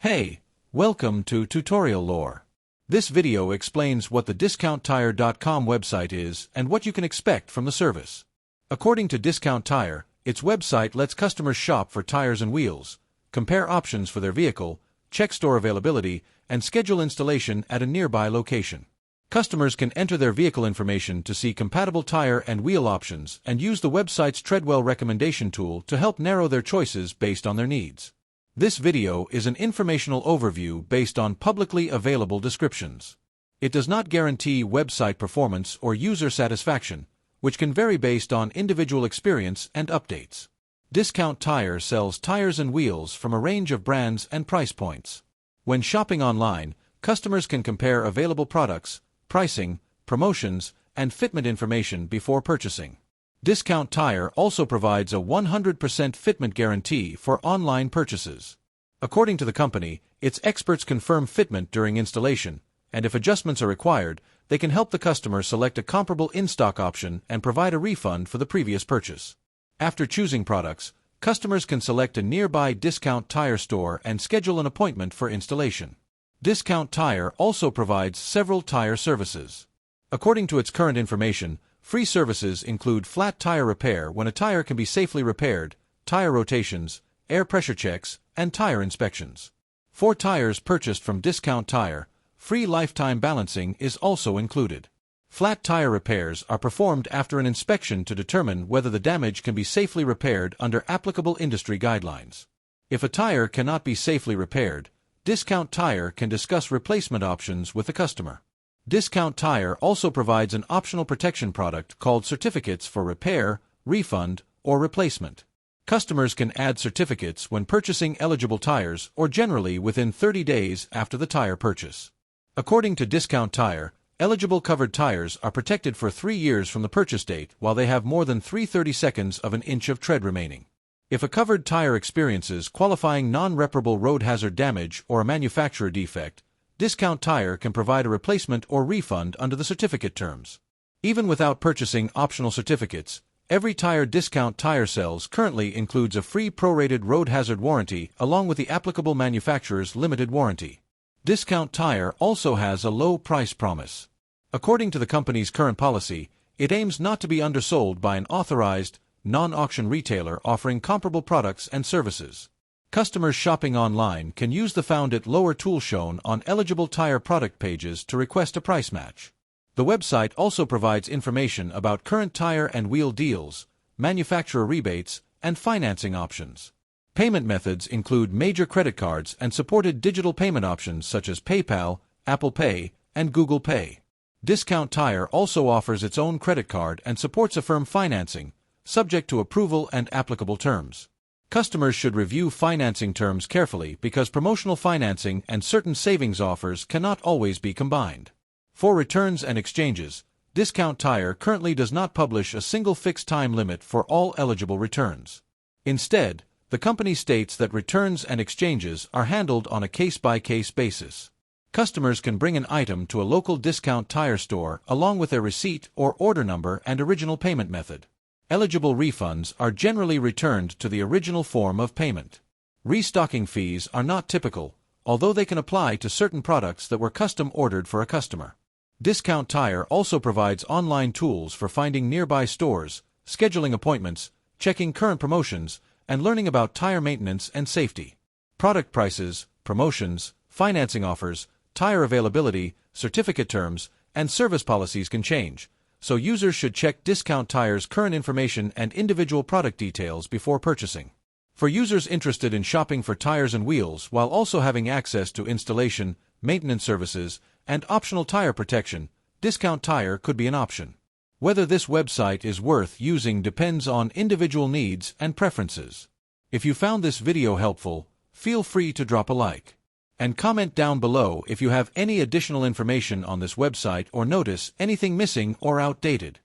Hey, welcome to Tutorial Lore. This video explains what the DiscountTire.com website is and what you can expect from the service. According to Discount Tire, its website lets customers shop for tires and wheels, compare options for their vehicle, check store availability, and schedule installation at a nearby location. Customers can enter their vehicle information to see compatible tire and wheel options and use the website's Treadwell recommendation tool to help narrow their choices based on their needs. This video is an informational overview based on publicly available descriptions. It does not guarantee website performance or user satisfaction, which can vary based on individual experience and updates. Discount Tire sells tires and wheels from a range of brands and price points. When shopping online, customers can compare available products, pricing, promotions, and fitment information before purchasing. Discount Tire also provides a 100% fitment guarantee for online purchases. According to the company, its experts confirm fitment during installation, and if adjustments are required, they can help the customer select a comparable in-stock option and provide a refund for the previous purchase. After choosing products, customers can select a nearby Discount Tire store and schedule an appointment for installation. Discount Tire also provides several tire services. According to its current information, free services include flat tire repair when a tire can be safely repaired, tire rotations, air pressure checks, and tire inspections. For tires purchased from Discount Tire, free lifetime balancing is also included. Flat tire repairs are performed after an inspection to determine whether the damage can be safely repaired under applicable industry guidelines. If a tire cannot be safely repaired, Discount Tire can discuss replacement options with the customer. Discount Tire also provides an optional protection product called certificates for repair, refund, or replacement. Customers can add certificates when purchasing eligible tires or generally within 30 days after the tire purchase. According to Discount Tire, eligible covered tires are protected for 3 years from the purchase date while they have more than 3/32 of an inch of tread remaining. If a covered tire experiences qualifying non-reparable road hazard damage or a manufacturer defect, Discount Tire can provide a replacement or refund under the certificate terms. Even without purchasing optional certificates, every tire Discount Tire sells currently includes a free prorated road hazard warranty along with the applicable manufacturer's limited warranty. Discount Tire also has a low price promise. According to the company's current policy, it aims not to be undersold by an authorized, non-auction retailer offering comparable products and services. Customers shopping online can use the found it lower tool shown on eligible tire product pages to request a price match. The website also provides information about current tire and wheel deals, manufacturer rebates, and financing options. Payment methods include major credit cards and supported digital payment options such as PayPal, Apple Pay, and Google Pay. Discount Tire also offers its own credit card and supports Affirm financing, subject to approval and applicable terms. Customers should review financing terms carefully because promotional financing and certain savings offers cannot always be combined. For returns and exchanges, Discount Tire currently does not publish a single fixed time limit for all eligible returns. Instead, the company states that returns and exchanges are handled on a case-by-case basis. Customers can bring an item to a local Discount Tire store along with their receipt or order number and original payment method. Eligible refunds are generally returned to the original form of payment. Restocking fees are not typical, although they can apply to certain products that were custom ordered for a customer. Discount Tire also provides online tools for finding nearby stores, scheduling appointments, checking current promotions, and learning about tire maintenance and safety. Product prices, promotions, financing offers, tire availability, certificate terms, and service policies can change, so users should check Discount Tire's current information and individual product details before purchasing. For users interested in shopping for tires and wheels while also having access to installation, maintenance services, and optional tire protection, Discount Tire could be an option. Whether this website is worth using depends on individual needs and preferences. If you found this video helpful, feel free to drop a like. And comment down below if you have any additional information on this website or notice anything missing or outdated.